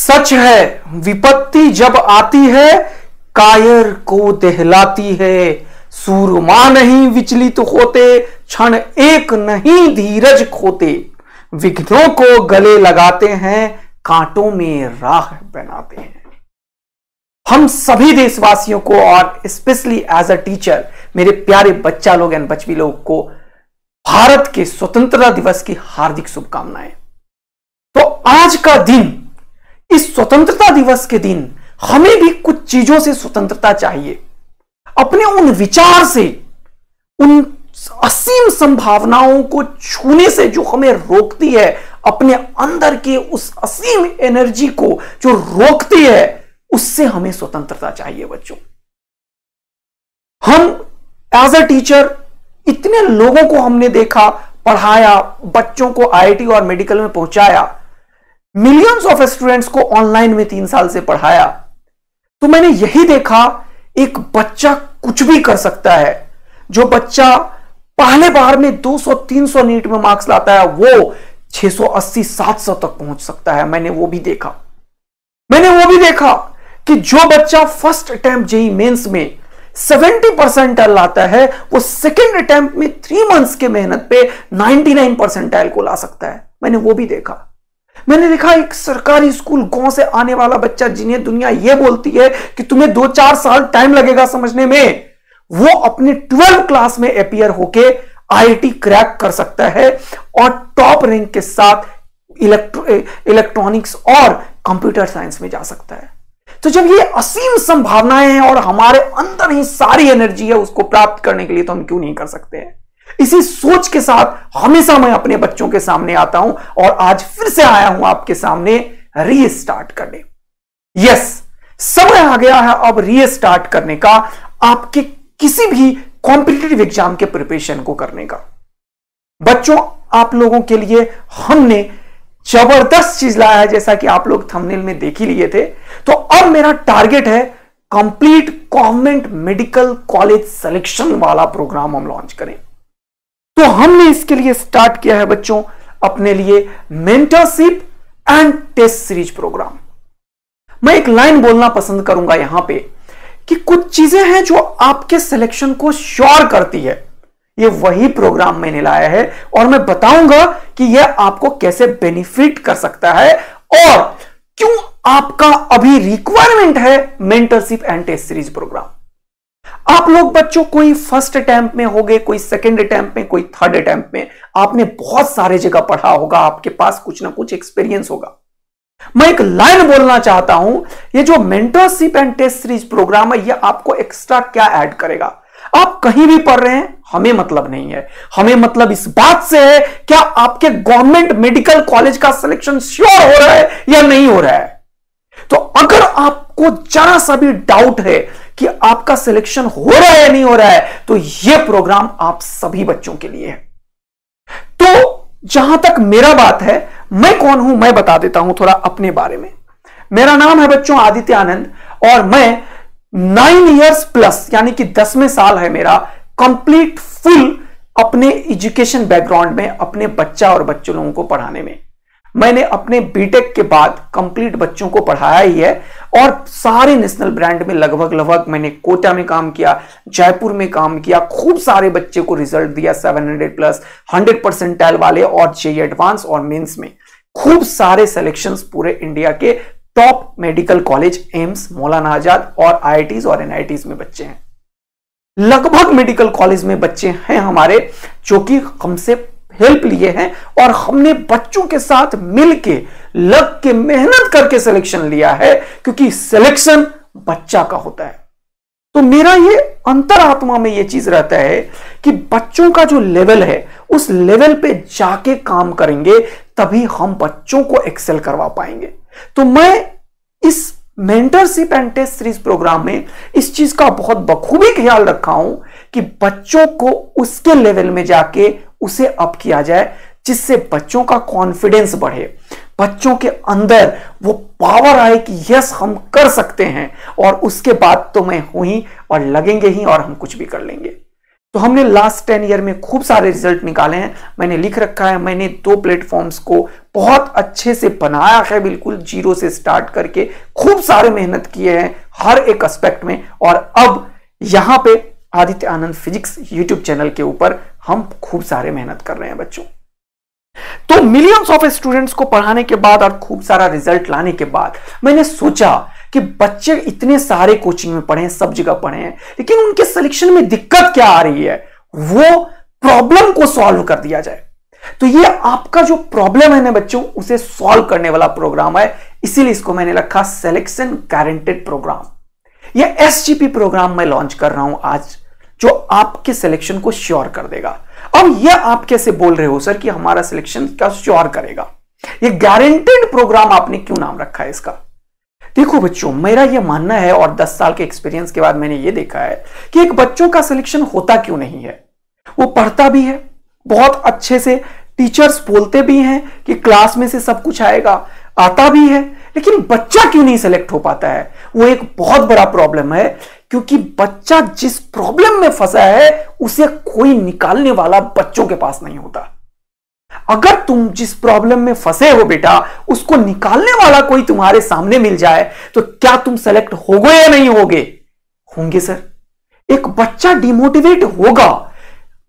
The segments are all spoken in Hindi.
सच है, विपत्ति जब आती है कायर को दहलाती है। सूरमा नहीं विचलित होते, क्षण एक नहीं धीरज खोते। विघ्नों को गले लगाते हैं, कांटों में राह बनाते हैं। हम सभी देशवासियों को और स्पेशली एज अ टीचर मेरे प्यारे बच्चा लोग एंड बच्ची लोग को भारत के स्वतंत्रता दिवस की हार्दिक शुभकामनाएं। तो आज का दिन, इस स्वतंत्रता दिवस के दिन हमें भी कुछ चीजों से स्वतंत्रता चाहिए। अपने उन विचार से, उन असीम संभावनाओं को छूने से जो हमें रोकती है, अपने अंदर के उस असीम एनर्जी को जो रोकती है, उससे हमें स्वतंत्रता चाहिए बच्चों। हम एज अ टीचर इतने लोगों को हमने देखा, पढ़ाया, बच्चों को आईआईटी और मेडिकल में पहुंचाया, मिलियंस ऑफ स्टूडेंट्स को ऑनलाइन में 3 साल से पढ़ाया। तो मैंने यही देखा, एक बच्चा कुछ भी कर सकता है। जो बच्चा पहले बार में 200-300 नीट में मार्क्स लाता है, वो 680-700 तक पहुंच सकता है। मैंने वो भी देखा कि जो बच्चा फर्स्ट अटेम्प्ट जेईई मेंस में 70% लाता है, वो सेकेंड अटेम्प्ट में 3 मंथ्स के मेहनत पे 99% को ला सकता है। मैंने वो भी देखा। मैंने देखा एक सरकारी स्कूल गांव से आने वाला बच्चा, जिन्हें दुनिया ये बोलती है कि तुम्हें 2-4 साल टाइम लगेगा समझने में, वो अपने 12th क्लास में अपीयर होके आईआईटी क्रैक कर सकता है और टॉप रैंक के साथ इलेक्ट्रॉनिक्स और कंप्यूटर साइंस में जा सकता है। तो जब ये असीम संभावनाएं हैं और हमारे अंदर ही सारी एनर्जी है उसको प्राप्त करने के लिए, तो हम क्यों नहीं कर सकते हैं? इसी सोच के साथ हमेशा मैं अपने बच्चों के सामने आता हूं और आज फिर से आया हूं आपके सामने रीस्टार्ट करने। यस, समय आ गया है अब रीस्टार्ट करने का, आपके किसी भी कॉम्पिटिटिव एग्जाम के प्रिपरेशन को करने का। बच्चों, आप लोगों के लिए हमने जबरदस्त चीज लाया है, जैसा कि आप लोग थंबनेल में देख ही लिए थे। तो अब मेरा टारगेट है complete government medical college selection वाला प्रोग्राम हम लॉन्च करें। तो हमने इसके लिए स्टार्ट किया है बच्चों अपने लिए mentorship and test series program. मैं एक लाइन बोलना पसंद करूंगा यहां पे कि कुछ चीजें हैं जो आपके सिलेक्शन को श्योर करती है। ये वही प्रोग्राम मैंने लाया है और मैं बताऊंगा कि यह आपको कैसे बेनिफिट कर सकता है और क्यों आपका अभी रिक्वायरमेंट है mentorship and test series program. आप लोग बच्चों कोई फर्स्ट अटेम्प्ट में होगे, कोई सेकंड अटेम्प्ट में, कोई थर्ड अटेम्प्ट में, आपने बहुत सारे जगह पढ़ा होगा, आपके पास कुछ ना कुछ एक्सपीरियंस होगा। मैं एक लाइन बोलना चाहता हूं, ये जो mentorship and test series program है, ये आपको एक्स्ट्रा क्या ऐड करेगा? आप कहीं भी पढ़ रहे हैं, हमें मतलब नहीं है। हमें मतलब इस बात से है, क्या आपके गवर्नमेंट मेडिकल कॉलेज का सिलेक्शन श्योर हो रहा है या नहीं हो रहा है। तो अगर आपको जरा सा भी डाउट है कि आपका सिलेक्शन हो रहा है या नहीं हो रहा है, तो यह प्रोग्राम आप सभी बच्चों के लिए है। तो जहां तक मेरा बात है, मैं कौन हूं मैं बता देता हूं थोड़ा अपने बारे में। मेरा नाम है बच्चों आदित्य आनंद और मैं 9 इयर्स प्लस यानी कि 10वें साल है मेरा कंप्लीट फुल अपने एजुकेशन बैकग्राउंड में, अपने बच्चा और बच्चों लोगों को पढ़ाने में। मैंने अपने बीटेक के बाद कंप्लीट बच्चों को पढ़ाया ही है और सारे नेशनल ब्रांड में लगभग मैंने कोटा में काम किया, जयपुर में काम किया, खूब सारे बच्चे को रिजल्ट दिया 700+ 100% वाले और जेईई एडवांस और मेंस में खूब सारे सिलेक्शंस पूरे इंडिया के top medical college, AIIMS, Maulana Azad और आईआईटीज और एनआईटीज में बच्चे हैं। लगभग मेडिकल कॉलेज में बच्चे हैं हमारे जो कि हमसे हेल्प लिए हैं और हमने बच्चों के साथ मिलके लग के मेहनत करके सिलेक्शन लिया है, क्योंकि सिलेक्शन बच्चा का होता है। तो मेरा ये अंतरात्मा में ये चीज रहता है कि बच्चों का जो लेवल है उस लेवल पे जाके काम करेंगे, तभी हम बच्चों को एक्सेल करवा पाएंगे। तो मैं इस mentorship and test series program में इस चीज का बहुत बखूबी ख्याल रखा हूं कि बच्चों को उसके लेवल में जाके उसे अप किया जाए, जिससे बच्चों का कॉन्फिडेंस बढ़े, बच्चों के अंदर वो पावर आए कि यस हम कर सकते हैं और उसके बाद तो मैं हूं ही और लगेंगे ही और हम कुछ भी कर लेंगे। तो हमने लास्ट 10 ईयर में खूब सारे रिजल्ट निकाले हैं। मैंने लिख रखा है, मैंने 2 प्लेटफॉर्म्स को बहुत अच्छे से बनाया है, बिल्कुल जीरो से स्टार्ट करके खूब सारे मेहनत किए हैं हर एक एस्पेक्ट में। और अब यहां पे आदित्य आनंद फिजिक्स यूट्यूब चैनल के ऊपर हम खूब सारे मेहनत कर रहे हैं बच्चों। तो मिलियंस ऑफ स्टूडेंट्स को पढ़ाने के बाद और खूब सारा रिजल्ट लाने के बाद मैंने सोचा कि बच्चे इतने सारे कोचिंग में पढ़े हैं, सब जगह पढ़े हैं, लेकिन उनके सिलेक्शन में दिक्कत क्या आ रही है, वो प्रॉब्लम को सॉल्व कर दिया जाए। तो ये आपका जो प्रॉब्लम है ना बच्चों, उसे सॉल्व करने वाला प्रोग्राम है, इसीलिए इसको मैंने रखा सिलेक्शन गारंटेड प्रोग्राम। ये SGP प्रोग्राम मैं लॉन्च कर रहा हूं आज, जो आपके सिलेक्शन को श्योर कर देगा। अब ये आप कैसे बोल रहे हो सर कि हमारा सिलेक्शन का श्योर करेगा? ये गारंटेड प्रोग्राम आपने क्यों नाम रखा है इसका? देखो बच्चों, मेरा ये मानना है और 10 साल के एक्सपीरियंस के बाद मैंने ये देखा है कि एक बच्चों का सिलेक्शन होता क्यों नहीं है। वो पढ़ता भी है बहुत अच्छे से, टीचर्स बोलते भी हैं कि क्लास में से सब कुछ आएगा, आता भी है, लेकिन बच्चा क्यों नहीं सेलेक्ट हो पाता है? वो एक बहुत बड़ा प्रॉब्लम है, क्योंकि बच्चा जिस प्रॉब्लम में फंसा है उसे कोई निकालने वाला बच्चों के पास नहीं होता। अगर तुम जिस प्रॉब्लम में फंसे हो बेटा, उसको निकालने वाला कोई तुम्हारे सामने मिल जाए तो क्या तुम सेलेक्ट होगे या नहीं होगे? होंगे सर। एक बच्चा डिमोटिवेट होगा,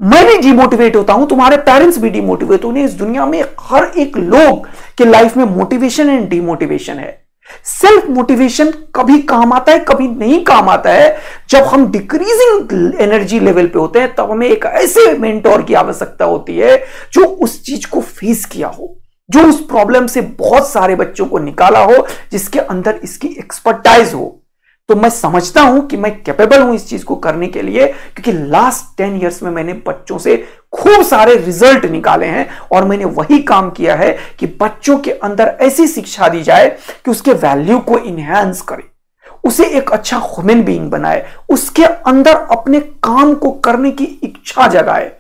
मैं भी डिमोटिवेट होता हूं, तुम्हारे पेरेंट्स भी डिमोटिवेट होने। इस दुनिया में हर एक लोग के लाइफ में मोटिवेशन एंड डिमोटिवेशन है। सेल्फ मोटिवेशन कभी काम आता है, कभी नहीं काम आता है। जब हम डिक्रीजिंग एनर्जी लेवल पे होते हैं तब हमें एक ऐसे मेंटोर की आवश्यकता होती है जो उस चीज को फेस किया हो, जो उस प्रॉब्लम से बहुत सारे बच्चों को निकाला हो, जिसके अंदर इसकी एक्सपर्टाइज हो। तो मैं समझता हूं कि मैं कैपेबल हूं इस चीज को करने के लिए, क्योंकि लास्ट 10 इयर्स में मैंने बच्चों से खूब सारे रिजल्ट निकाले हैं और मैंने वही काम किया है कि बच्चों के अंदर ऐसी शिक्षा दी जाए कि उसके वैल्यू को इनहैंस करे, उसे एक अच्छा ह्यूमन बीइंग बनाए, उसके अंदर अपने काम को करने की इच्छा जगाए,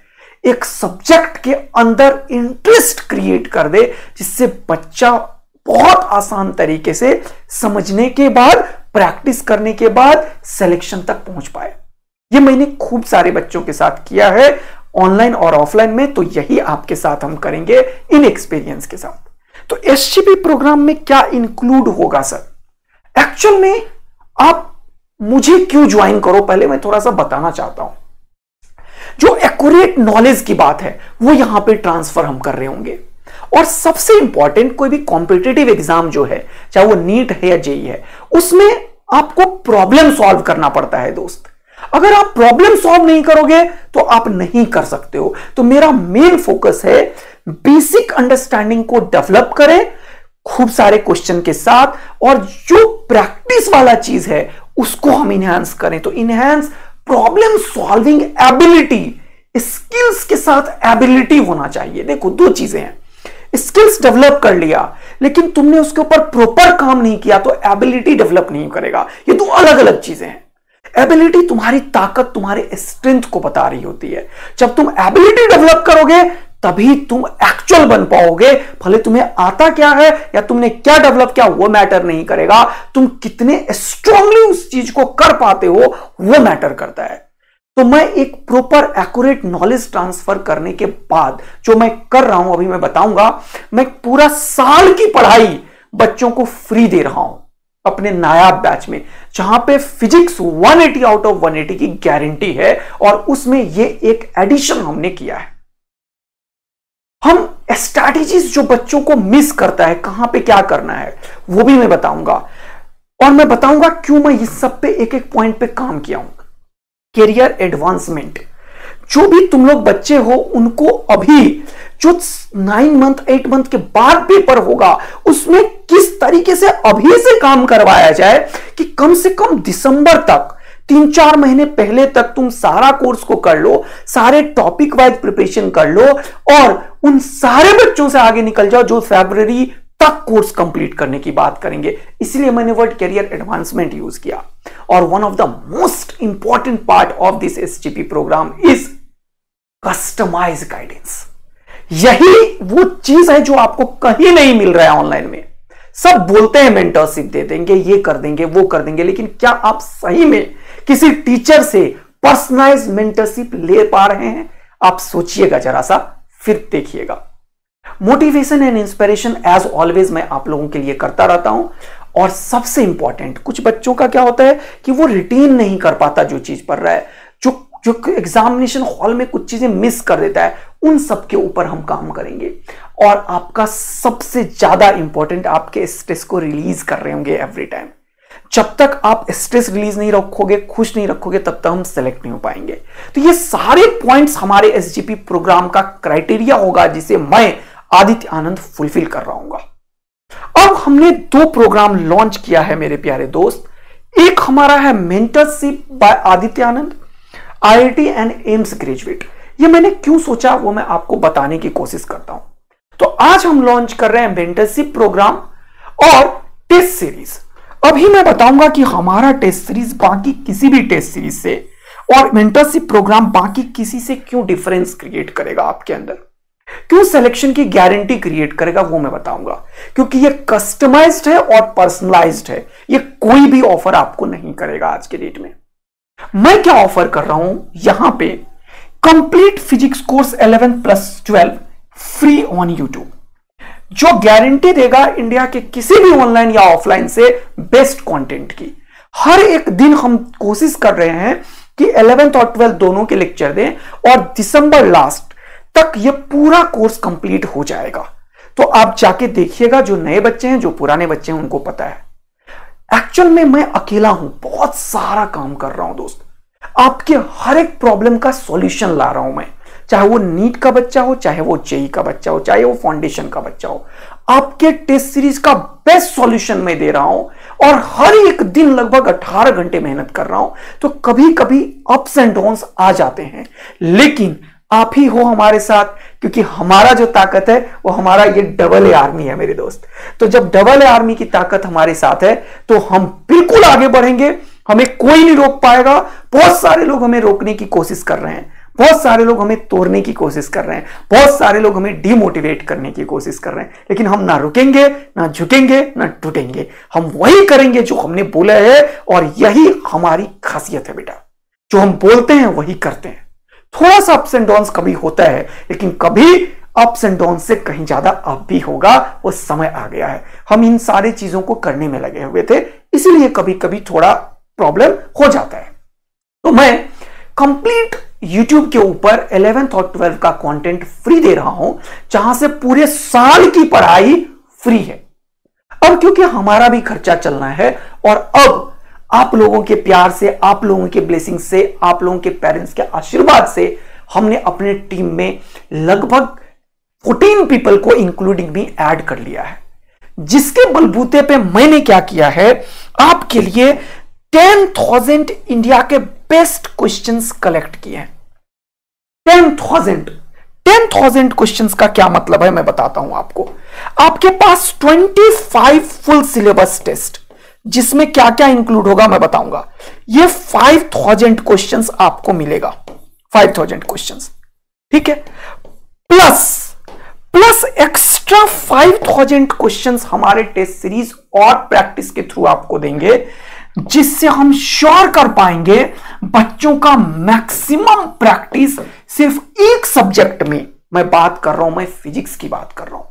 एक सब्जेक्ट के अंदर इंटरेस्ट क्रिएट कर दे, जिससे बच्चा बहुत आसान तरीके से समझने के बाद, प्रैक्टिस करने के बाद सिलेक्शन तक पहुंच पाए। ये मैंने खूब सारे बच्चों के साथ किया है, ऑनलाइन और ऑफलाइन में। तो यही आपके साथ हम करेंगे इन एक्सपीरियंस के साथ। तो SGP प्रोग्राम में क्या इंक्लूड होगा सर? एक्चुअल में आप मुझे क्यों ज्वाइन करो, पहले मैं थोड़ा सा बताना चाहता हूं। जो एक्यूरेट नॉलेज की बात है वो यहां पे ट्रांसफर हम कर रहे होंगे। और सबसे इंपॉर्टेंट, कोई भी कॉम्पिटिटिव एग्जाम जो है, चाहे वो नीट है या जेई है, उसमें आपको प्रॉब्लम सॉल्व करना पड़ता है दोस्त। अगर आप प्रॉब्लम सॉल्व नहीं करोगे तो आप नहीं कर सकते हो। तो मेरा मेन फोकस है बेसिक अंडरस्टैंडिंग को डेवलप करें खूब सारे क्वेश्चन के साथ, और जो प्रैक्टिस वाला चीज है उसको हम इनहैंस करें। तो enhance problem solving ability, skills के साथ एबिलिटी होना चाहिए। देखो, दो चीजें हैं, स्किल्स डेवलप कर लिया लेकिन तुमने उसके ऊपर प्रॉपर काम नहीं किया तो एबिलिटी डेवलप नहीं करेगा। ये दो अलग अलग चीजें हैं। एबिलिटी तुम्हारी ताकत, तुम्हारे स्ट्रेंथ को बता रही होती है। जब तुम एबिलिटी डेवलप करोगे तभी तुम एक्चुअल बन पाओगे। भले तुम्हें आता क्या है या तुमने क्या डेवलप किया वो मैटर नहीं करेगा, तुम कितने स्ट्रांगली उस चीज को कर पाते हो वो मैटर करता है। तो मैं एक प्रॉपर एक्यूरेट नॉलेज ट्रांसफर करने के बाद जो मैं कर रहा हूं, अभी मैं बताऊंगा, मैं पूरा साल की पढ़ाई बच्चों को फ्री दे रहा हूं अपने नायाब बैच में, जहां पे फिजिक्स 180 आउट ऑफ 180 की गारंटी है। और उसमें ये एक एडिशन हमने किया है, हम स्ट्रैटेजीज जो बच्चों को मिस करता है, कहां पे क्या करना है वो भी मैं बताऊंगा। और मैं बताऊंगा क्यों मैं इस सब पे एक एक पॉइंट पे काम किया हूं। कैरियर एडवांसमेंट, जो भी तुम लोग बच्चे हो उनको अभी जो 9 मंथ 8 मंथ के बाद पेपर होगा उसमें किस तरीके से अभी से काम करवाया जाए कि कम से कम दिसंबर तक, 3-4 महीने पहले तक तुम सारा कोर्स को कर लो, सारे टॉपिक वाइज प्रिपरेशन कर लो और उन सारे बच्चों से आगे निकल जाओ जो फरवरी तक कोर्स कंप्लीट करने की बात करेंगे। इसलिए मैंने वर्ड कैरियर एडवांसमेंट यूज किया। और one of the most important part of this SGP program is customise guidance. यही वो चीज है जो आपको कहीं नहीं मिल रहा है ऑनलाइन में। सब बोलते हैं मेंटरशिप दे देंगे, ये कर देंगे, वो कर देंगे, लेकिन क्या आप सही में किसी टीचर से पर्सनलाइज्ड मेंटरशिप ले पा रहे हैं? आप सोचिएगा जरा सा, फिर देखिएगा। Motivation and inspiration as always मैं आप लोगों के लिए करता रहता हूं। और सबसे इंपॉर्टेंट, कुछ बच्चों का क्या होता है कि वो रिटेन नहीं कर पाता जो चीज पढ़ रहा है, जो एग्जामिनेशन हॉल में कुछ चीजें मिस कर देता है, उन सब के ऊपर हम काम करेंगे। और आपका सबसे ज्यादा इंपॉर्टेंट, आपके स्ट्रेस को रिलीज कर रहे होंगे एवरी टाइम। जब तक आप स्ट्रेस रिलीज नहीं रखोगे, खुश नहीं रखोगे, तब तक हम सेलेक्ट नहीं हो पाएंगे। तो ये सारे पॉइंट्स हमारे एसजीपी प्रोग्राम का क्राइटेरिया होगा, जिसे मैं आदित्य आनंद फुलफिल कर रहा हूं। अब हमने 2 प्रोग्राम लॉन्च किया है मेरे प्यारे दोस्त। एक हमारा है mentorship by Aditya Anand, IIT and AIIMS graduate. ये मैंने क्यों सोचा वो मैं आपको बताने की कोशिश करता हूं। तो आज हम लॉन्च कर रहे हैं मेंटरशिप प्रोग्राम और टेस्ट सीरीज। अभी मैं बताऊंगा कि हमारा टेस्ट सीरीज बाकी किसी भी टेस्ट सीरीज से और मेंटरशिप प्रोग्राम बाकी किसी से क्यों डिफरेंस क्रिएट करेगा आपके अंदर, क्यों सिलेक्शन की गारंटी क्रिएट करेगा, वो मैं बताऊंगा। क्योंकि ये कस्टमाइज्ड है और पर्सनलाइज्ड है, ये कोई भी ऑफर आपको नहीं करेगा आज के डेट में। मैं क्या ऑफर कर रहा हूं यहां पे, complete physics course 11+12 free on YouTube, जो गारंटी देगा इंडिया के किसी भी ऑनलाइन या ऑफलाइन से बेस्ट कंटेंट की। हर एक दिन हम कोशिश कर रहे हैं कि 11th और 12th दोनों के लेक्चर दें और दिसंबर लास्ट तक ये पूरा कोर्स कंप्लीट हो जाएगा। तो आप जाके देखिएगा, जो नए बच्चे हैं, जो पुराने बच्चे हैं, उनको पता है। एक्चुअल में मैं अकेला हूं, बहुत सारा काम कर रहा हूं दोस्त। आपके हर एक प्रॉब्लम का सॉल्यूशन ला रहा हूं मैं, चाहे वो नीट का बच्चा हो, चाहे वो जेई का बच्चा हो, चाहे वो फाउंडेशन का बच्चा हो। आपके टेस्ट सीरीज का बेस्ट सॉल्यूशन मैं दे रहा हूं और हर एक दिन लगभग 18 घंटे मेहनत कर रहा हूं। तो कभी कभी अप्स एंड डाउन्स आ जाते हैं, लेकिन आप ही हो हमारे साथ, क्योंकि हमारा जो ताकत है वो हमारा ये डबल ए आर्मी है मेरे दोस्त। तो जब डबल ए आर्मी की ताकत हमारे साथ है तो हम बिल्कुल आगे बढ़ेंगे, हमें कोई नहीं रोक पाएगा। बहुत सारे लोग हमें रोकने की कोशिश कर रहे हैं, बहुत सारे लोग हमें तोड़ने की कोशिश कर रहे हैं, बहुत सारे लोग हमें डिमोटिवेट करने की कोशिश कर रहे हैं, लेकिन हम ना रुकेंगे, ना झुकेंगे, ना टूटेंगे। हम वही करेंगे जो हमने बोला है, और यही हमारी खासियत है बेटा। जो हम बोलते हैं वही करते हैं। थोड़ा सा अप्स एंड डाउन्स कभी होता है, लेकिन कभी अप्स एंड डाउन से कहीं ज्यादा अप भी होगा, वो समय आ गया है। हम इन सारी चीजों को करने में लगे हुए थे, इसीलिए कभी कभी थोड़ा प्रॉब्लम हो जाता है। तो मैं कंप्लीट YouTube के ऊपर 11th और 12th का कंटेंट फ्री दे रहा हूं, जहां से पूरे साल की पढ़ाई फ्री है। अब क्योंकि हमारा भी खर्चा चलना है, और अब आप लोगों के प्यार से, आप लोगों के ब्लेसिंग से, आप लोगों के पेरेंट्स के आशीर्वाद से हमने अपने टीम में लगभग 14 पीपल को इंक्लूडिंग भी ऐड कर लिया है, जिसके बलबूते पे मैंने क्या किया है, आपके लिए 10,000 इंडिया के बेस्ट क्वेश्चंस कलेक्ट किए हैं। 10,000 क्वेश्चंस का क्या मतलब है मैं बताता हूं आपको। आपके पास 25 फुल सिलेबस टेस्ट, जिसमें क्या क्या इंक्लूड होगा मैं बताऊंगा। ये 5,000 क्वेश्चंस आपको मिलेगा, 5,000 क्वेश्चंस, ठीक है। प्लस एक्स्ट्रा 5,000 क्वेश्चंस हमारे टेस्ट सीरीज और प्रैक्टिस के थ्रू आपको देंगे, जिससे हम श्योर कर पाएंगे बच्चों का मैक्सिमम प्रैक्टिस सिर्फ एक सब्जेक्ट में। मैं बात कर रहा हूं, मैं फिजिक्स की बात कर रहा हूं।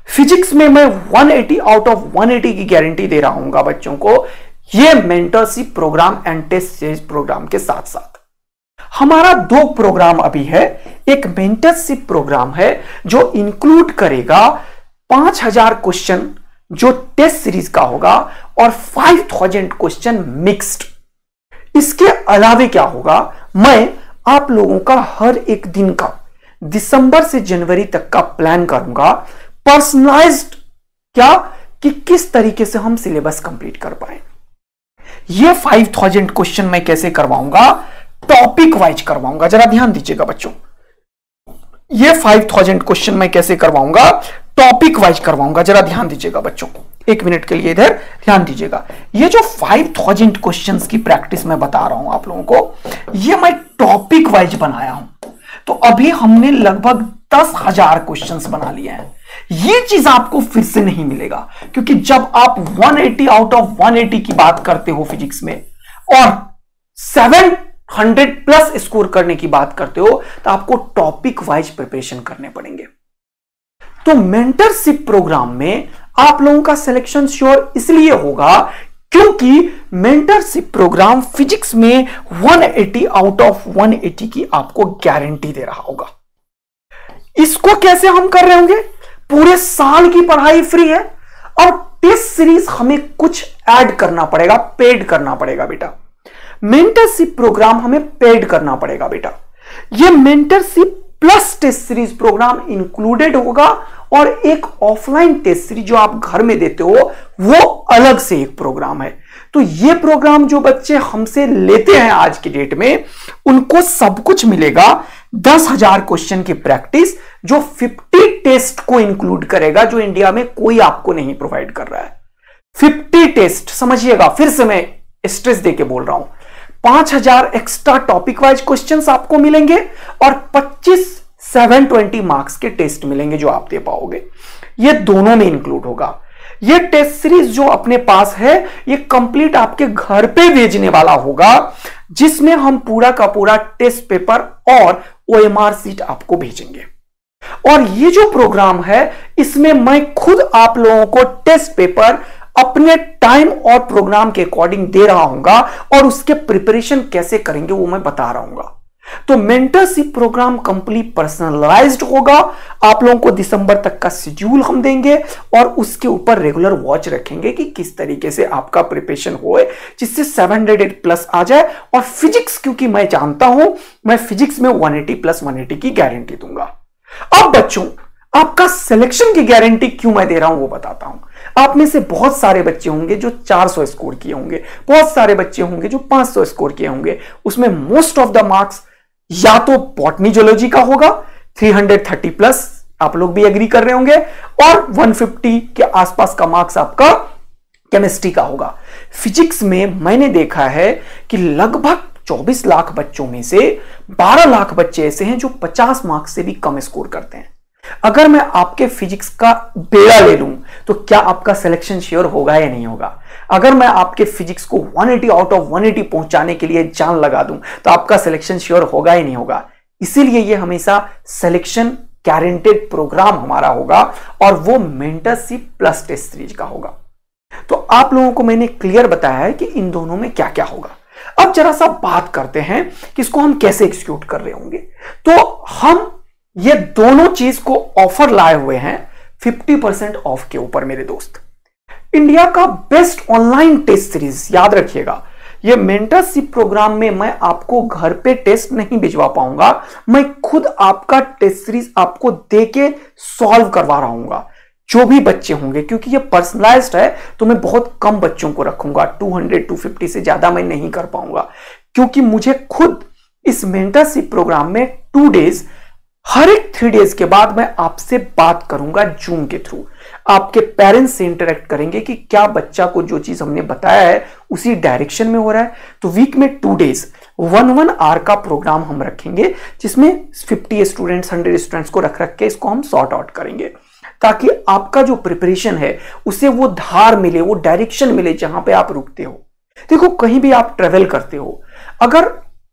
फिजिक्स में मैं 180 आउट ऑफ 180 की गारंटी दे रहा हूं बच्चों को, ये mentorship program and test series program के साथ साथ। हमारा 2 प्रोग्राम अभी है। एक मेंटरशिप प्रोग्राम है जो इंक्लूड करेगा 5,000 क्वेश्चन जो टेस्ट सीरीज का होगा, और 5,000 क्वेश्चन मिक्स्ड। इसके अलावे क्या होगा, मैं आप लोगों का हर एक दिन का दिसंबर से जनवरी तक का प्लान करूंगा, पर्सनलाइज्ड, क्या कि किस तरीके से हम सिलेबस कंप्लीट कर पाए। ये 5,000 क्वेश्चन मैं कैसे करवाऊंगा, टॉपिक वाइज करवाऊंगा। जरा ध्यान दीजिएगा बच्चों, ये 5,000 क्वेश्चन मैं कैसे करवाऊंगा, टॉपिक वाइज करवाऊंगा। जरा ध्यान दीजिएगा बच्चों, 1 मिनट के लिए इधर ध्यान दीजिएगा। ये जो 5,000 क्वेश्चंस की प्रैक्टिस मैं बता रहा हूं आप लोगों को, ये मैं टॉपिक वाइज बनाया हूं। तो अभी हमने लगभग 10,000 क्वेश्चंस बना लिए हैं। ये चीज आपको फिर से नहीं मिलेगा, क्योंकि जब आप 180 आउट ऑफ 180 की बात करते हो फिजिक्स में, और 7 100+ स्कोर करने की बात करते हो तो आपको टॉपिक वाइज प्रिपरेशन करने पड़ेंगे। तो मेंटरशिप प्रोग्राम में आप लोगों का सिलेक्शन श्योर इसलिए होगा क्योंकि मेंटरशिप प्रोग्राम फिजिक्स में 180 आउट ऑफ 180 की आपको गारंटी दे रहा होगा। इसको कैसे हम कर रहे होंगे? पूरे साल की पढ़ाई फ्री है और टेस्ट सीरीज हमें कुछ ऐड करना पड़ेगा, पेड करना पड़ेगा बेटा। मेंटरशिप प्रोग्राम हमें पेड करना पड़ेगा बेटा। यह mentorship plus test series program included होगा और एक ऑफलाइन टेस्ट सीरीज जो आप घर में देते हो वो अलग से एक प्रोग्राम है। तो ये प्रोग्राम जो बच्चे हमसे लेते हैं आज की डेट में उनको सब कुछ मिलेगा। 10,000 क्वेश्चन की प्रैक्टिस जो 50 टेस्ट को इंक्लूड करेगा, जो इंडिया में कोई आपको नहीं प्रोवाइड कर रहा है। 50 टेस्ट, समझिएगा, फिर से मैं स्ट्रेस देके बोल रहा हूं। 5,000 एक्स्ट्रा टॉपिक वाइज क्वेश्चंस आपको मिलेंगे और 25 720 मार्क्स के टेस्ट मिलेंगे जो आप दे पाओगे। ये दोनों में इंक्लूड होगा। ये टेस्ट सीरीज जो अपने पास है ये कंप्लीट आपके घर पे भेजने वाला होगा, जिसमें हम पूरा का पूरा टेस्ट पेपर और OMR सीट आपको भेजेंगे। और ये जो प्रोग्राम है इसमें मैं खुद आप लोगों को टेस्ट पेपर अपने टाइम और प्रोग्राम के अकॉर्डिंग दे रहा हूंगा और उसके प्रिपरेशन कैसे करेंगे वो मैं बता रहा हूंगा। तो मेंटरशिप प्रोग्राम कंप्लीट पर्सनलाइज्ड होगा। आप लोगों को दिसंबर तक का शेड्यूल हम देंगे और उसके ऊपर रेगुलर वॉच रखेंगे कि किस तरीके से आपका प्रिपरेशन होए जिससे 700+ आ जाए। और फिजिक्स, क्योंकि मैं जानता हूं, मैं फिजिक्स में 180+180 की गारंटी दूंगा। अब बच्चों, आपका सिलेक्शन की गारंटी क्यों मैं दे रहा हूं वो बताता हूं। आप में से बहुत सारे बच्चे होंगे जो 400 स्कोर किए होंगे, बहुत सारे बच्चे होंगे जो 500 स्कोर किए होंगे। उसमें मोस्ट ऑफ द मार्क्स या तो बॉटनी जूलॉजी का होगा 330+, आप लोग भी एग्री कर रहे होंगे, और 150 के आसपास का मार्क्स आपका केमिस्ट्री का होगा। फिजिक्स में मैंने देखा है कि लगभग 24 लाख बच्चों में से 12 लाख बच्चे ऐसे हैं जो 50 मार्क्स से भी कम स्कोर करते हैं। अगर मैं आपके फिजिक्स का बेड़ा ले लूं तो क्या आपका सिलेक्शन श्योर होगा या नहीं होगा? अगर मैं आपके फिजिक्स को 180 आउट ऑफ 180 पहुंचाने के लिए जान लगा दूं तो आपका सिलेक्शन श्योर होगा ही नहीं होगा। इसीलिए ये हमेशा सिलेक्शन गारंटेड प्रोग्राम हमारा होगा और वो मेंटरशिप प्लस टेस्ट सीरीज का होगा। तो आप लोगों को मैंने क्लियर बताया है कि इन दोनों में क्या क्या होगा। अब जरा सा बात करते हैं कि इसको हम कैसे एग्जीक्यूट कर रहे होंगे। तो हम ये दोनों चीज को ऑफर लाए हुए हैं 50% ऑफ के ऊपर मेरे दोस्त। इंडिया का बेस्ट ऑनलाइन टेस्ट सीरीज, याद रखिएगा, ये मेंटरशिप प्रोग्राम में मैं आपको घर पे टेस्ट नहीं भिजवा पाऊंगा, मैं खुद आपका टेस्ट सीरीज आपको देके सॉल्व करवा रहा हूंगा। जो भी बच्चे होंगे, क्योंकि ये पर्सनलाइज्ड है तो मैं बहुत कम बच्चों को रखूंगा, 200-250 से ज्यादा मैं नहीं कर पाऊंगा, क्योंकि मुझे खुद इस मेंटरशिप प्रोग्राम में 2 डेज, हर एक 3 डेज के बाद मैं आपसे बात करूंगा जूम के थ्रू। आपके पेरेंट्स से इंटरेक्ट करेंगे कि क्या बच्चा को जो चीज हमने बताया है उसी डायरेक्शन में हो रहा है। तो वीक में 2 डेज 1 आवर का प्रोग्राम हम रखेंगे, जिसमें 50 स्टूडेंट्स 100 स्टूडेंट्स को रख के इसको हम सॉर्ट आउट करेंगे, ताकि आपका जो प्रिपरेशन है उसे वो धार मिले, वो डायरेक्शन मिले जहां पे आप रुकते हो। देखो, कहीं भी आप ट्रेवल करते हो, अगर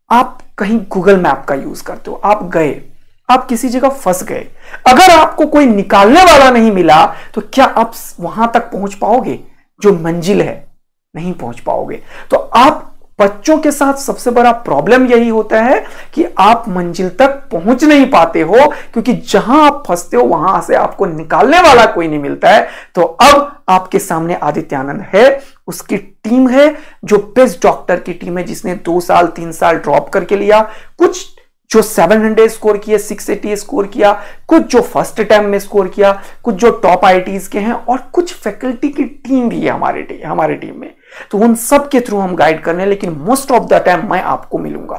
आप कहीं गूगल मैप का यूज करते हो, आप गए, आप किसी जगह फंस गए, अगर आपको कोई निकालने वाला नहीं मिला तो क्या आप वहां तक पहुंच पाओगे? जो मंजिल है नहीं पहुंच पाओगे। तो आप बच्चों के साथ सबसे बड़ा प्रॉब्लम यही होता है कि आप मंजिल तक पहुंच नहीं पाते हो, क्योंकि जहां आप फंसते हो वहां से आपको निकालने वाला कोई नहीं मिलता है। तो अब आपके सामने आदित्य आनंद है, उसकी टीम है जो बेस्ट डॉक्टर की टीम है, जिसने 2 साल 3 साल ड्रॉप करके लिया, कुछ जो 700 स्कोर किया, 680 स्कोर किया, कुछ जो फर्स्ट अटेम्प्ट में स्कोर किया, कुछ जो टॉप आईआईटीज के हैं, और कुछ फैकल्टी की टीम भी है हमारे टीम में। तो उन सब के थ्रू हम गाइड करने, लेकिन मोस्ट ऑफ द टाइम मैं आपको मिलूंगा।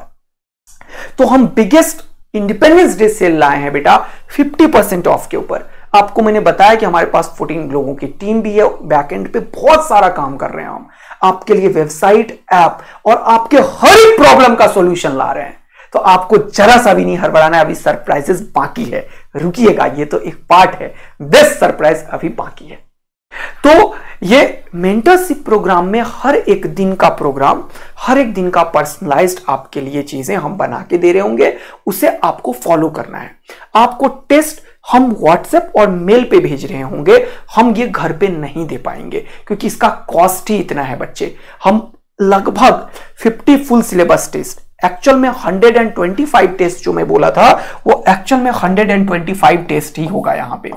तो हम बिगेस्ट इंडिपेंडेंस डे सेल लाए हैं बेटा 50% ऑफ के ऊपर। आपको मैंने बताया कि हमारे पास 14 लोगों की टीम भी है, बैकएंड पे बहुत सारा काम कर रहे हैं हम आपके लिए, वेबसाइट, ऐप, और आपके हर एक प्रॉब्लम का सॉल्यूशन ला रहे हैं। तो आपको जरा सा भी नहीं हड़बड़ाना है, अभी सरप्राइजेस बाकी है, रुकिएगा, ये तो एक पार्ट है, बेस्ट सरप्राइज अभी बाकी है। तो ये मेंटरशिप प्रोग्राम में हर एक दिन का प्रोग्राम, हर एक दिन का पर्सनलाइज्ड आपके लिए चीजें हम बना के दे रहे होंगे, उसे आपको फॉलो करना है। आपको टेस्ट हम व्हाट्सएप और मेल पे भेज रहे होंगे, हम ये घर पे नहीं दे पाएंगे क्योंकि इसका कॉस्ट ही इतना है बच्चे। हम लगभग 50 फुल सिलेबस टेस्ट, एक्चुअल में 125 टेस्ट जो मैं बोला था वो एक्चुअल में 125 टेस्ट ही होगा यहां पे,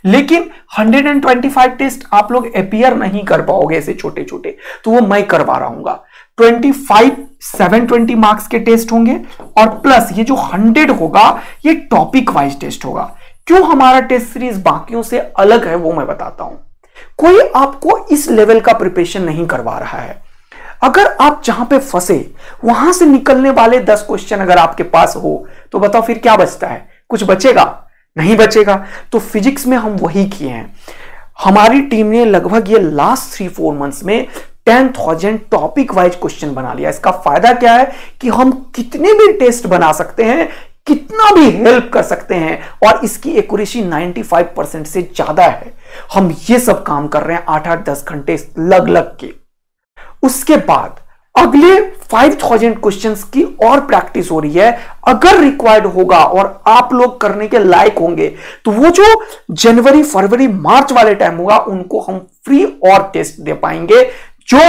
लेकिन 125 टेस्ट आप लोग अपीयर नहीं कर पाओगे ऐसे छोटे छोटे, तो वो मैं करवा रहा हूं। 25 720 मार्क्स के टेस्ट होंगे और प्लस ये जो 100 होगा ये टॉपिक वाइज टेस्ट होगा। क्यों हमारा टेस्ट सीरीज बाकियों से अलग है वो मैं बताता हूं। कोई आपको इस लेवल का प्रिपरेशन नहीं करवा रहा है। अगर आप जहां पे फंसे वहां से निकलने वाले 10 क्वेश्चन अगर आपके पास हो तो बताओ फिर क्या बचता है? कुछ बचेगा? नहीं बचेगा। तो फिजिक्स में हम वही किए हैं। हमारी टीम ने लगभग ये लास्ट 3-4 मंथ्स में 10,000 टॉपिक वाइज क्वेश्चन बना लिया। इसका फायदा क्या है कि हम कितने भी टेस्ट बना सकते हैं, कितना भी हेल्प कर सकते हैं और इसकी एक्यूरेसी 95% से ज्यादा है। हम ये सब काम कर रहे हैं 8-10 घंटे लग लग के। उसके बाद अगले 5000 क्वेश्चंस की और प्रैक्टिस हो रही है। अगर रिक्वायर्ड होगा और आप लोग करने के लायक होंगे तो वो जो जनवरी फरवरी मार्च वाले टाइम होगा उनको हम फ्री और टेस्ट दे पाएंगे जो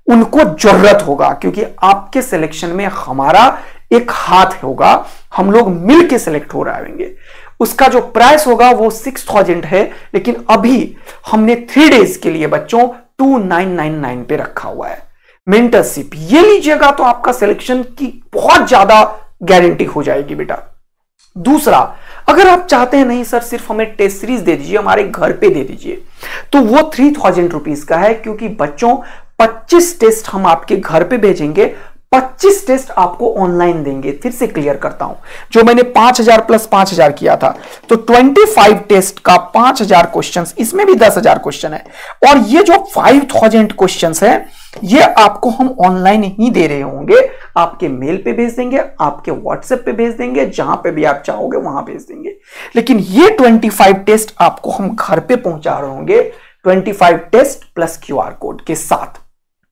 उनको जरूरत होगा, क्योंकि आपके सिलेक्शन में हमारा एक हाथ होगा। हम लोग मिल के सिलेक्ट हो रहे होंगे। उसका जो प्राइस होगा वो 6000 है, लेकिन अभी हमने 3 डेज के लिए बच्चों 2999 पे रखा हुआ है। मेंटरशिप ये लीजिएगा तो आपका सिलेक्शन की बहुत ज्यादा गारंटी हो जाएगी बेटा। दूसरा, अगर आप चाहते हैं नहीं सर सिर्फ हमें टेस्ट सीरीज दे दीजिए, हमारे घर पे दे दीजिए, तो वो 3000 रुपीज का है, क्योंकि बच्चों 25 टेस्ट हम आपके घर पे भेजेंगे, 25 टेस्ट आपको ऑनलाइन देंगे। फिर से क्लियर करता हूं, जो मैंने 5000 प्लस 5000 किया था तो 25 टेस्ट का 5000 क्वेश्चंस, इसमें भी 10,000 क्वेश्चन है और ये जो 5000 क्वेश्चंस है ये आपको हम ऑनलाइन ही दे रहे होंगे। आपके मेल पे भेज देंगे, आपके व्हाट्सएप पे भेज देंगे, जहां पे भी आप चाहोगे वहां भेज देंगे। लेकिन ये 25 टेस्ट आपको हम घर पे पहुंचा रहे होंगे, 25 टेस्ट प्लस QR कोड के साथ।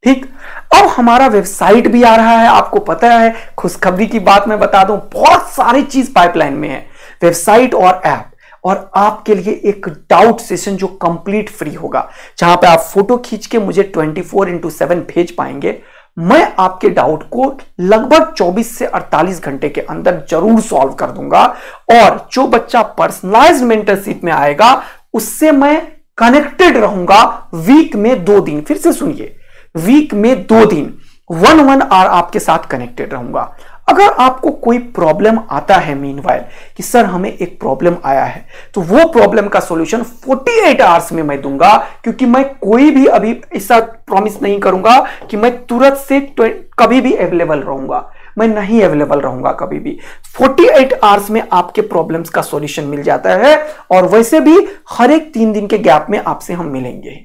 ठीक, अब हमारा वेबसाइट भी आ रहा है। आपको पता है, खुशखबरी की बात मैं बता दूं, बहुत सारी चीज पाइपलाइन में है, वेबसाइट और ऐप, और आपके लिए एक डाउट सेशन जो कंप्लीट फ्री होगा, जहां पे आप फोटो खींच के मुझे 24/7 भेज पाएंगे। मैं आपके डाउट को लगभग 24 से 48 घंटे के अंदर जरूर सॉल्व कर दूंगा। और जो बच्चा पर्सनलाइज्ड मेंटरशिप में आएगा उससे मैं कनेक्टेड रहूंगा वीक में 2 दिन। फिर से सुनिए, वीक में 2 दिन 1 आवर आपके साथ कनेक्टेड रहूंगा। अगर आपको कोई प्रॉब्लम आता है मीनवाइल कि सर हमें एक प्रॉब्लम आया है, तो वो प्रॉब्लम का सॉल्यूशन 48 आवर्स में मैं दूंगा, क्योंकि मैं कोई भी अभी ऐसा प्रॉमिस नहीं करूंगा कि मैं तुरंत से कभी भी अवेलेबल रहूंगा। मैं नहीं अवेलेबल रहूंगा कभी भी। 48 आवर्स में आपके प्रॉब्लम्स का सॉल्यूशन मिल जाता है, और वैसे भी हर एक 3 दिन के गैप में आपसे हम मिलेंगे।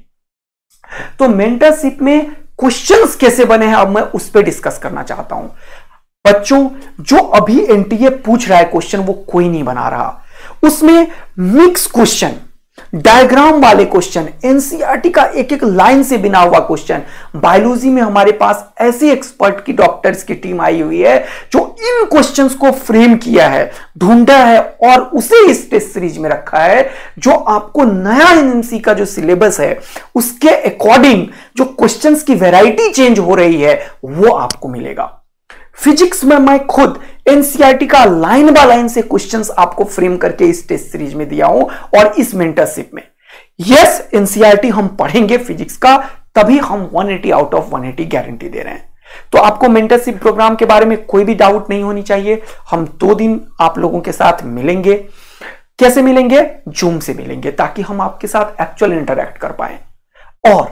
तो मेंटरशिप में क्वेश्चंस कैसे बने हैं अब मैं उस पर डिस्कस करना चाहता हूं। बच्चों, जो अभी एनटीए पूछ रहा है क्वेश्चन वो कोई नहीं बना रहा। उसमें मिक्स क्वेश्चन, डायग्राम वाले क्वेश्चन, एनसीईआरटी का एक एक लाइन से बिना हुआ क्वेश्चन। बायोलॉजी में हमारे पास ऐसे एक्सपर्ट की डॉक्टर्स की टीम आई हुई है जो इन क्वेश्चंस को फ्रेम किया है, ढूंढा है और उसे इस टेस्ट सीरीज में रखा है, जो आपको नया एनएमसी का जो सिलेबस है उसके अकॉर्डिंग जो क्वेश्चंस की वैरायटी चेंज हो रही है वो आपको मिलेगा। फिजिक्स में मैं खुद एनसीईआरटी का लाइन बाय लाइन से क्वेश्चंस आपको फ्रेम करके इस टेस्ट सीरीज में दिया हूं, और इस मेंटरशिप में यस एनसीईआरटी हम पढ़ेंगे फिजिक्स का, तभी हम 180 आउट ऑफ 180 गारंटी दे रहे हैं। तो आपको मेंटरशिप प्रोग्राम के बारे में कोई भी डाउट नहीं होनी चाहिए। हम 2 दिन आप लोगों के साथ मिलेंगे। कैसे मिलेंगे? जूम से मिलेंगे, ताकि हम आपके साथ एक्चुअल इंटरैक्ट कर पाए। और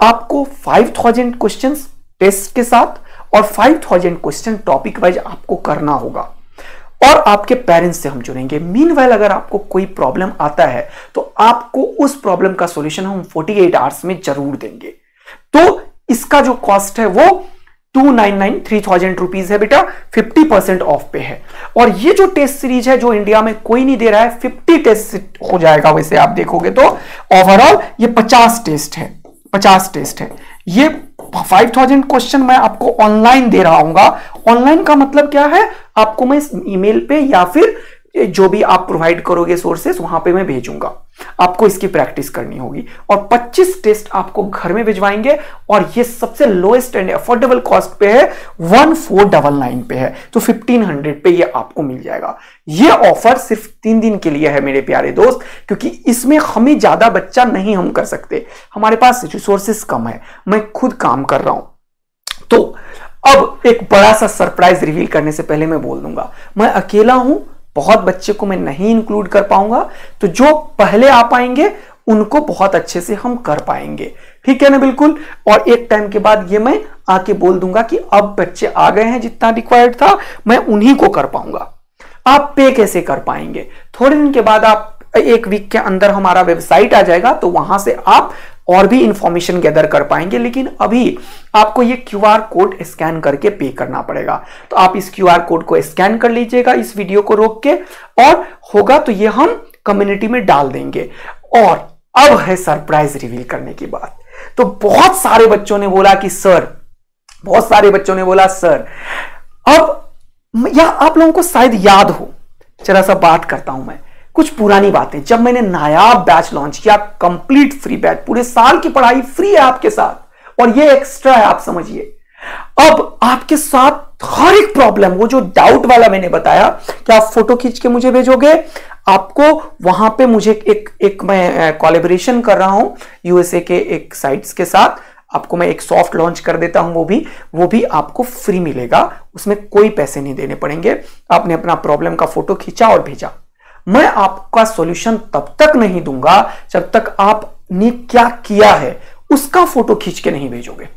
आपको 5000 क्वेश्चंस टेस्ट के साथ और 5000 क्वेश्चन टॉपिक वाइज आपको करना होगा, और आपके पेरेंट्स से हम जुड़ेंगे। मीनवाइल अगर आपको कोई प्रॉब्लम आता है तो आपको उस प्रॉब्लम का सॉल्यूशन हम 48 आवर्स में जरूर देंगे। तो इसका जो कॉस्ट है वो 3000 रुपीज है बेटा, 50% ऑफ पे है। और ये जो टेस्ट सीरीज है जो इंडिया में कोई नहीं दे रहा है, 50 टेस्ट हो जाएगा। वैसे आप देखोगे तो ओवरऑल ये 50 टेस्ट है, 50 टेस्ट है। ये 5000 क्वेश्चन मैं आपको ऑनलाइन दे रहा हूंगा। ऑनलाइन का मतलब क्या है, आपको मैं ईमेल पे या फिर जो भी आप प्रोवाइड करोगे सोर्सेस वहां पे मैं भेजूंगा। आपको इसकी प्रैक्टिस करनी होगी और 25 टेस्ट आपको घर में भिजवाएंगे और ये सबसे लोएस्ट एंड अफोर्डेबल कॉस्ट पे है, 1499 पे है, तो 1500 पे ये आपको मिल जाएगा। ये ऑफर सिर्फ 3 दिन के लिए है मेरे प्यारे दोस्त, क्योंकि इसमें हमें ज्यादा बच्चा नहीं हम कर सकते, हमारे पास रिसोर्सेस कम है, मैं खुद काम कर रहा हूं। तो अब एक बड़ा सा सरप्राइज रिवील करने से पहले मैं बोल दूंगा, मैं अकेला हूं, बहुत बच्चे को मैं नहीं इंक्लूड कर पाऊंगा, तो जो पहले आ पाएंगे उनको बहुत अच्छे से हम कर पाएंगे, ठीक है ना, बिल्कुल। और एक टाइम के बाद ये मैं आके बोल दूंगा कि अब बच्चे आ गए हैं, जितना रिक्वायर्ड था मैं उन्हीं को कर पाऊंगा। आप पे कैसे कर पाएंगे, थोड़े दिन के बाद आप, एक वीक के अंदर हमारा वेबसाइट आ जाएगा, तो वहां से आप और भी इंफॉर्मेशन गैदर कर पाएंगे। लेकिन अभी आपको ये क्यूआर कोड स्कैन करके पे करना पड़ेगा, तो आप इस क्यूआर कोड को स्कैन कर लीजिएगा इस वीडियो को रोक के, और होगा तो ये हम कम्युनिटी में डाल देंगे। और अब है सरप्राइज रिवील करने की बात। तो बहुत सारे बच्चों ने बोला कि सर, बहुत सारे बच्चों ने बोला सर, अब या आप लोगों को शायद याद हो, जरा सा बात करता हूं मैं कुछ पुरानी बातें। जब मैंने नायाब बैच लॉन्च किया, कंप्लीट फ्री बैच, पूरे साल की पढ़ाई फ्री है आपके साथ, और ये एक्स्ट्रा है, आप समझिए। अब आपके साथ हर एक प्रॉब्लम, वो जो डाउट वाला मैंने बताया कि आप फोटो खींच के मुझे भेजोगे, आपको वहां पे मुझे एक मैं कोलैबोरेशन कर रहा हूं यूएसए के एक साइट्स के साथ, आपको मैं एक सॉफ्ट लॉन्च कर देता हूं, वो भी आपको फ्री मिलेगा, उसमें कोई पैसे नहीं देने पड़ेंगे। आपने अपना प्रॉब्लम का फोटो खींचा और भेजा, मैं आपका सॉल्यूशन तब तक नहीं दूंगा जब तक आपने क्या किया है उसका फोटो खींच के नहीं भेजोगे।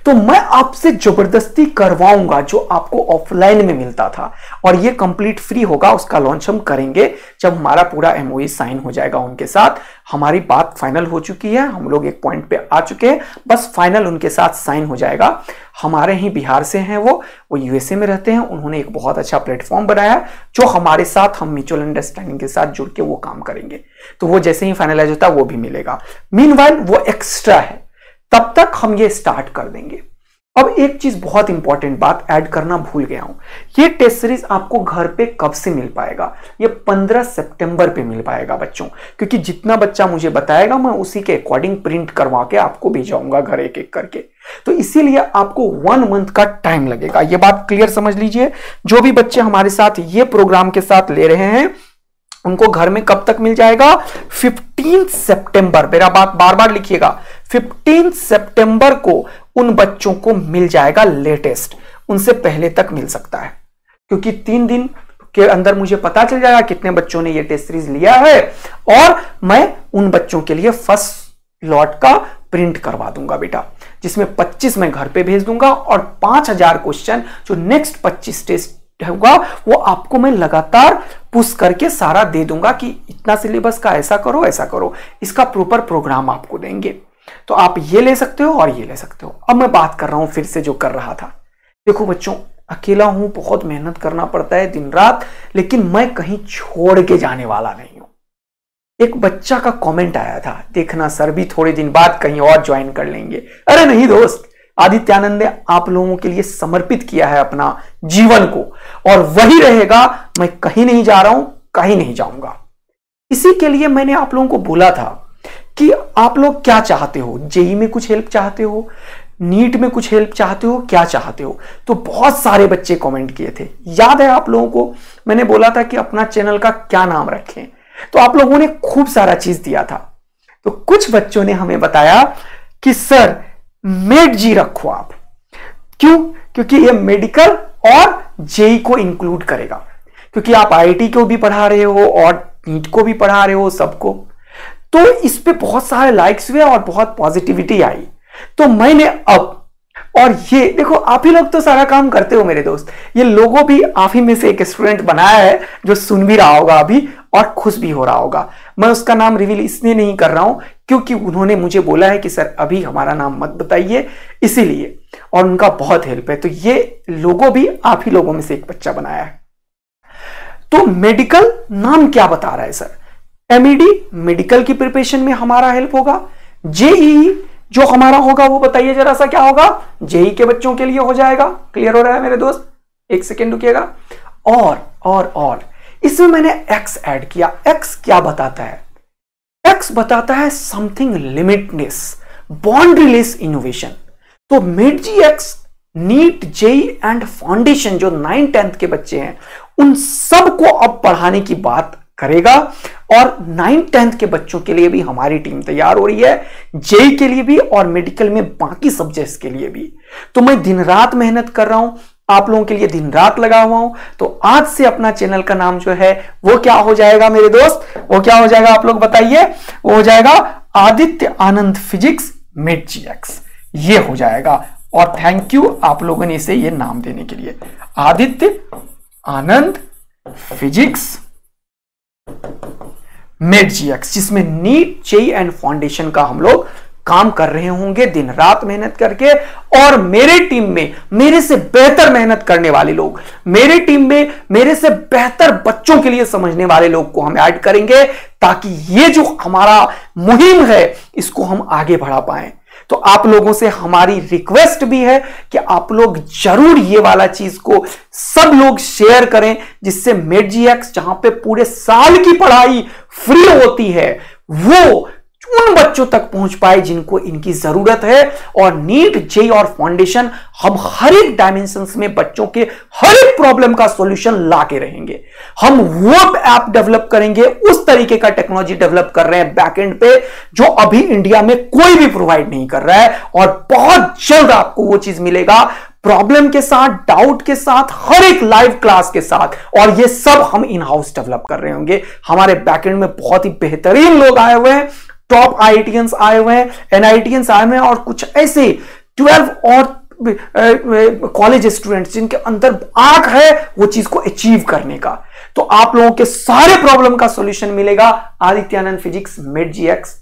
तो मैं आपसे जबरदस्ती करवाऊंगा जो आपको ऑफलाइन में मिलता था, और ये कंप्लीट फ्री होगा। उसका लॉन्च हम करेंगे जब हमारा पूरा एमओयू साइन हो जाएगा उनके साथ। हमारी बात फाइनल हो चुकी है, हम लोग एक पॉइंट पे आ चुके हैं, बस फाइनल उनके साथ साइन हो जाएगा। हमारे ही बिहार से हैं वो यूएसए में रहते हैं, उन्होंने एक बहुत अच्छा प्लेटफॉर्म बनाया जो हमारे साथ हम म्यूचुअल अंडरस्टैंडिंग के साथ जुड़ के वो काम करेंगे। तो वो जैसे ही फाइनलाइज होता है वो भी मिलेगा। मीनवाइल वो एक्स्ट्रा है, तब तक हम ये स्टार्ट कर देंगे। अब एक चीज बहुत इंपॉर्टेंट बात ऐड करना भूल गया हूं, ये टेस्ट सीरीज आपको घर पे कब से मिल पाएगा? ये 15 सितंबर पे मिल पाएगा बच्चों, क्योंकि जितना बच्चा मुझे बताएगा मैं उसी के अकॉर्डिंग प्रिंट करवा के आपको भेजाऊंगा घर एक एक करके। तो इसीलिए आपको 1 मंथ का टाइम लगेगा, ये बात क्लियर समझ लीजिए। जो भी बच्चे हमारे साथ ये प्रोग्राम के साथ ले रहे हैं उनको घर में कब तक मिल जाएगा? 15 सितंबर, मेरा बात बार बार लिखिएगा, 15 सितंबर को उन बच्चों को मिल जाएगा लेटेस्ट। उनसे पहले तक मिल सकता है, क्योंकि 3 दिन के अंदर मुझे पता चल जाएगा कितने बच्चों ने ये टेस्ट सीरीज लिया है, और मैं उन बच्चों के लिए फर्स्ट लॉट का प्रिंट करवा दूंगा बेटा, जिसमें 25 मैं घर पे भेज दूंगा, और 5000 क्वेश्चन जो नेक्स्ट 25 टेस्ट होगा वो आपको मैं लगातार पुश करके सारा दे दूंगा कि इतना सिलेबस का ऐसा करो ऐसा करो, इसका प्रॉपर प्रोग्राम आपको देंगे। तो आप ये ले सकते हो और ये ले सकते हो। अब मैं बात कर रहा हूं फिर से जो कर रहा था। देखो बच्चों, अकेला हूं, बहुत मेहनत करना पड़ता है दिन रात, लेकिन मैं कहीं छोड़ के जाने वाला नहीं हूं। एक बच्चा का कमेंट आया था, देखना सर भी थोड़े दिन बाद कहीं और ज्वाइन कर लेंगे। अरे नहीं दोस्त, आदित्यानंद ने आप लोगों के लिए समर्पित किया है अपना जीवन को, और वही रहेगा। मैं कहीं नहीं जा रहा हूं, कहीं नहीं जाऊंगा। इसी के लिए मैंने आप लोगों को बोला था कि आप लोग क्या चाहते हो, जेई में कुछ हेल्प चाहते हो, नीट में कुछ हेल्प चाहते हो, क्या चाहते हो? तो बहुत सारे बच्चे कमेंट किए थे। याद है आप लोगों को मैंने बोला था कि अपना चैनल का क्या नाम रखें, तो आप लोगों ने खूब सारा चीज दिया था। तो कुछ बच्चों ने हमें बताया कि सर मेड जी रखो आप। क्यों? क्योंकि ये मेडिकल और जेई को इंक्लूड करेगा, क्योंकि आप आईआईटी को भी पढ़ा रहे हो और नीट को भी पढ़ा रहे हो सबको। तो इस पे बहुत सारे लाइक्स हुए और बहुत पॉजिटिविटी आई। तो मैंने अब, और ये देखो आप ही लोग तो सारा काम करते हो मेरे दोस्त, ये लोगों भी आप ही में से एक स्टूडेंट बनाया है जो सुन भी रहा होगा अभी और खुश भी हो रहा होगा। मैं उसका नाम रिवील इसलिए नहीं कर रहा हूं क्योंकि उन्होंने मुझे बोला है कि सर अभी हमारा नाम मत बताइए, इसीलिए, और उनका बहुत हेल्प है। तो ये लोगों भी आप ही लोगों में से एक बच्चा बनाया है। तो मेडिकल नाम क्या बता रहा है सर? एमईडी मेडिकल की प्रिपरेशन में हमारा हेल्प होगा। जेईई जो हमारा होगा वो बताइए जरा सा क्या होगा, जेई के बच्चों के लिए हो जाएगा। क्लियर हो रहा है मेरे दोस्त? एक सेकेंड रुकिएगा। और इसमें मैंने एक्स ऐड किया। एक्स क्या बताता है? एक्स बताता है समथिंग लिमिटलेस, बाउंड्रीलेस इनोवेशन। तो mid G X, NEET, JEE and foundation जो 9th 10th के बच्चे हैं उन सबको अब पढ़ाने की बात करेगा। और 9th 10th के बच्चों के लिए भी हमारी टीम तैयार हो रही है, जेई के लिए भी और मेडिकल में बाकी सब्जेक्ट्स के लिए भी। तो मैं दिन रात मेहनत कर रहा हूं, आप लोगों के लिए दिन रात लगा हुआ हूं। तो आज से अपना चैनल का नाम जो है वो क्या हो जाएगा मेरे दोस्त? वो क्या हो जाएगा आप लोग बताइए? वो हो जाएगा आदित्य आनंद फिजिक्स मिड-जी एक्स, ये हो जाएगा। और थैंक यू आप लोगों ने इसे ये नाम देने के लिए, आदित्य आनंद फिजिक्स मिड-जी एक्स, जिसमें नीट, जेई एंड फाउंडेशन का हम लोग काम कर रहे होंगे दिन रात मेहनत करके। और मेरे टीम में मेरे से बेहतर मेहनत करने वाले लोग, मेरे टीम में मेरे से बेहतर बच्चों के लिए समझने वाले लोग को हम ऐड करेंगे, ताकि ये जो हमारा मुहिम है इसको हम आगे बढ़ा पाएं। तो आप लोगों से हमारी रिक्वेस्ट भी है कि आप लोग जरूर ये वाला चीज को सब लोग शेयर करें, जिससे मिड-जी एक्स जहां पे पूरे साल की पढ़ाई फ्री होती है वो उन बच्चों तक पहुंच पाए जिनको इनकी जरूरत है। और नीट, जेई और फाउंडेशन हम हर एक डायमेंशंस में बच्चों के हर एक प्रॉब्लम का सॉल्यूशन लाके रहेंगे। हम वो ऐप डेवलप करेंगे, उस तरीके का टेक्नोलॉजी डेवलप कर रहे हैं बैकएंड पे जो अभी इंडिया में कोई भी प्रोवाइड नहीं कर रहा है। और बहुत जल्द आपको वो चीज मिलेगा, प्रॉब्लम के साथ, डाउट के साथ, हर एक लाइव क्लास के साथ। और ये सब हम इन हाउस डेवलप कर रहे होंगे। हमारे बैकएंड में बहुत ही बेहतरीन लोग आए हुए हैं, टॉप आईआईटीएंस आए हुए हैं, एनआईटीएंस आए हुए हैं, और कुछ ऐसे 12 और कॉलेज स्टूडेंट्स जिनके अंदर आंख है वो चीज को अचीव करने का। तो आप लोगों के सारे प्रॉब्लम का सॉल्यूशन मिलेगा आदित्य आनंद फिजिक्स मिड-जी एक्स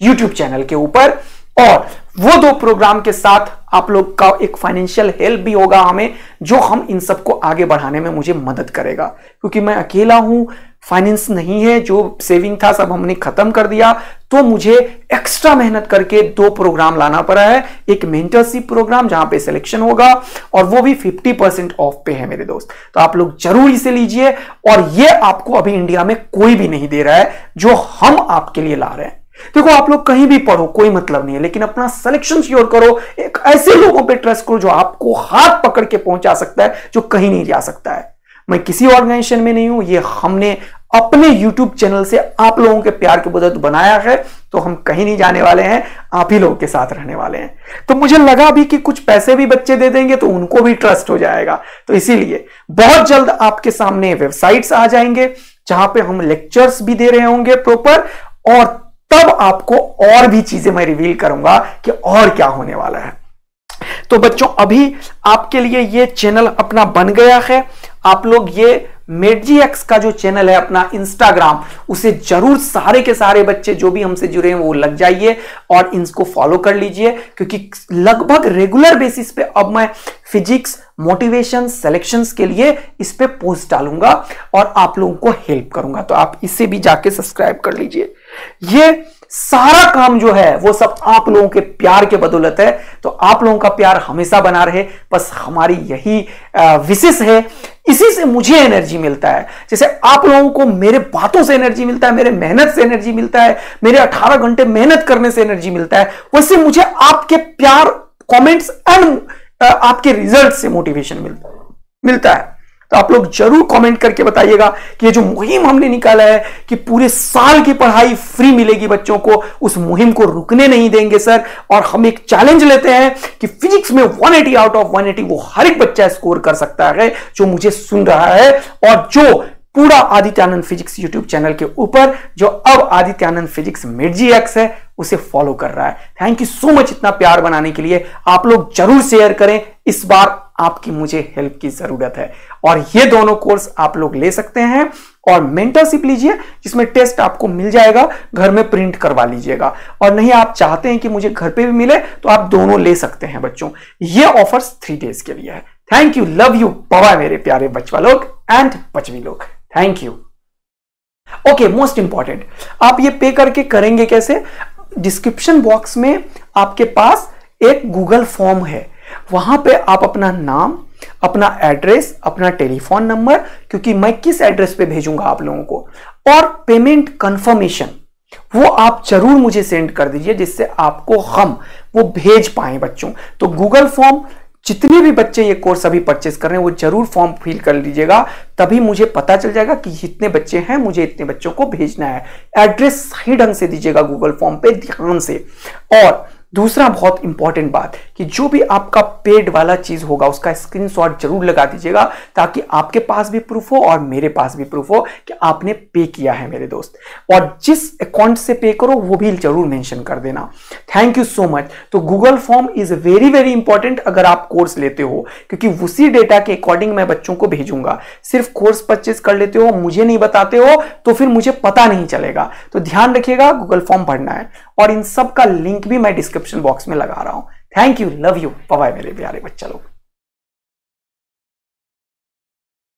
यूट्यूब चैनल के ऊपर। और वो 2 प्रोग्राम के साथ आप लोग का एक फाइनेंशियल हेल्प भी होगा हमें, जो हम इन सबको आगे बढ़ाने में मुझे मदद करेगा। क्योंकि मैं अकेला हूं, फाइनेंस नहीं है, जो सेविंग था सब हमने खत्म कर दिया। तो मुझे एक्स्ट्रा मेहनत करके 2 प्रोग्राम लाना पड़ा है। एक मेंटरशिप प्रोग्राम जहां पे सिलेक्शन होगा, और वो भी 50% ऑफ पे है मेरे दोस्त। तो आप लोग जरूर इसे लीजिए। और ये आपको अभी इंडिया में कोई भी नहीं दे रहा है जो हम आपके लिए ला रहे हैं। देखो, आप लोग कहीं भी पढ़ो कोई मतलब नहीं है, लेकिन अपना सिलेक्शन श्योर करो, एक ऐसे लोगों पे ट्रस्ट करो जो आपको हाथ पकड़ के पहुंचा सकता है, जो कहीं नहीं जा सकता है। मैं किसी ऑर्गेनाइजेशन में नहीं हूं, ये हमने अपने YouTube चैनल से आप लोगों के प्यार के बदौलत बनाया है। तो हम कहीं नहीं जाने वाले हैं, आप ही लोगों के साथ रहने वाले हैं। तो मुझे लगा भी कि कुछ पैसे भी बच्चे दे देंगे तो उनको भी ट्रस्ट हो जाएगा। तो इसीलिए बहुत जल्द आपके सामने वेबसाइट्स आ जाएंगे जहां पे हम लेक्चर्स भी दे रहे होंगे प्रॉपर, और तब आपको और भी चीजें मैं रिवील करूंगा कि और क्या होने वाला है। तो बच्चों, अभी आपके लिए ये चैनल अपना बन गया है। आप लोग ये मिड-जी एक्स का जो चैनल है अपना इंस्टाग्राम, उसे जरूर सारे के सारे बच्चे जो भी हमसे जुड़े हैं वो लग जाइए और इनको फॉलो कर लीजिए। क्योंकि लगभग रेगुलर बेसिस पे अब मैं फिजिक्स, मोटिवेशन, सिलेक्शंस के लिए इस पे पोस्ट डालूंगा और आप लोगों को हेल्प करूंगा। तो आप इसे भी जाके सब्सक्राइब कर लीजिए। ये सारा काम जो है वो सब आप लोगों के प्यार के बदौलत है। तो आप लोगों का प्यार हमेशा बना रहे, बस हमारी यही विशेष है। इसी से मुझे एनर्जी मिलता है। जैसे आप लोगों को मेरे बातों से एनर्जी मिलता है, मेरे मेहनत से एनर्जी मिलता है, मेरे 18 घंटे मेहनत करने से एनर्जी मिलता है, वैसे मुझे आपके प्यार, कमेंट्स एंड आपके रिजल्ट से मोटिवेशन मिलता है। तो आप लोग जरूर कमेंट करके बताइएगा कि ये जो मुहिम हमने निकाला है कि पूरे साल की पढ़ाई फ्री मिलेगी बच्चों को, उस मुहिम को रुकने नहीं देंगे सर। और हम एक चैलेंज लेते हैं कि फिजिक्स में 180 आउट ऑफ 180 वो हर एक बच्चा स्कोर कर सकता है जो मुझे सुन रहा है, और जो पूरा आदित्य आनंद फिजिक्स यूट्यूब चैनल के ऊपर, जो अब आदित्य आनंद फिजिक्स मिड-जी एक्स है, उसे फॉलो कर रहा है। थैंक यू सो मच इतना प्यार बनाने के लिए। आप लोग जरूर शेयर करें, इस बार आपकी मुझे हेल्प की जरूरत है। और ये दोनों कोर्स आप लोग ले सकते हैं, और मेंटरशिप लीजिए जिसमें टेस्ट आपको मिल जाएगा, घर में प्रिंट करवा लीजिएगा। और नहीं आप चाहते हैं कि मुझे घर पे भी मिले तो आप दोनों ले सकते हैं बच्चों। ये ऑफर्स 3 डेज के लिए है। Thank you, love you, bye मेरे प्यारे बचवा लोग एंड बचवी लोग। Thank you. Okay, most important, आप ये पे करके करेंगे कैसे? डिस्क्रिप्शन बॉक्स में आपके पास एक गूगल फॉर्म है, वहां पे आप अपना नाम, अपना एड्रेस, अपना टेलीफोन नंबर, क्योंकि मैं किस एड्रेस पे भेजूंगा आप लोगों को, और पेमेंट कंफर्मेशन वो आप जरूर मुझे सेंड कर दीजिए, जिससे आपको हम वो भेज पाए बच्चों। तो गूगल फॉर्म जितने भी बच्चे ये कोर्स अभी परचेस कर रहे हैं वो जरूर फॉर्म फिल कर लीजिएगा, तभी मुझे पता चल जाएगा कि इतने बच्चे हैं, मुझे इतने बच्चों को भेजना है। एड्रेस सही ढंग से दीजिएगा गूगल फॉर्म पे, ध्यान से। और दूसरा बहुत इंपॉर्टेंट बात कि जो भी आपका पेड वाला चीज होगा उसका स्क्रीनशॉट जरूर लगा दीजिएगा, ताकि आपके पास भी प्रूफ हो और मेरे पास भी प्रूफ हो कि आपने पे किया है मेरे दोस्त। और जिस अकाउंट से पे करो वो भी जरूर मेंशन कर देना। Thank you so much. तो Google form is very very important अगर आप कोर्स लेते हो, क्योंकि उसी डेटा के अकॉर्डिंग मैं बच्चों को भेजूंगा। सिर्फ कोर्स परचेज कर लेते हो, मुझे नहीं बताते हो, तो फिर मुझे पता नहीं चलेगा। तो ध्यान रखिएगा, गूगल फॉर्म भरना है, और इन सब का लिंक भी मैं डिस्क्रिप्शन बॉक्स में लगा रहा हूं। Thank you, love you, bye bye मेरे प्यारे बच्चा लोग।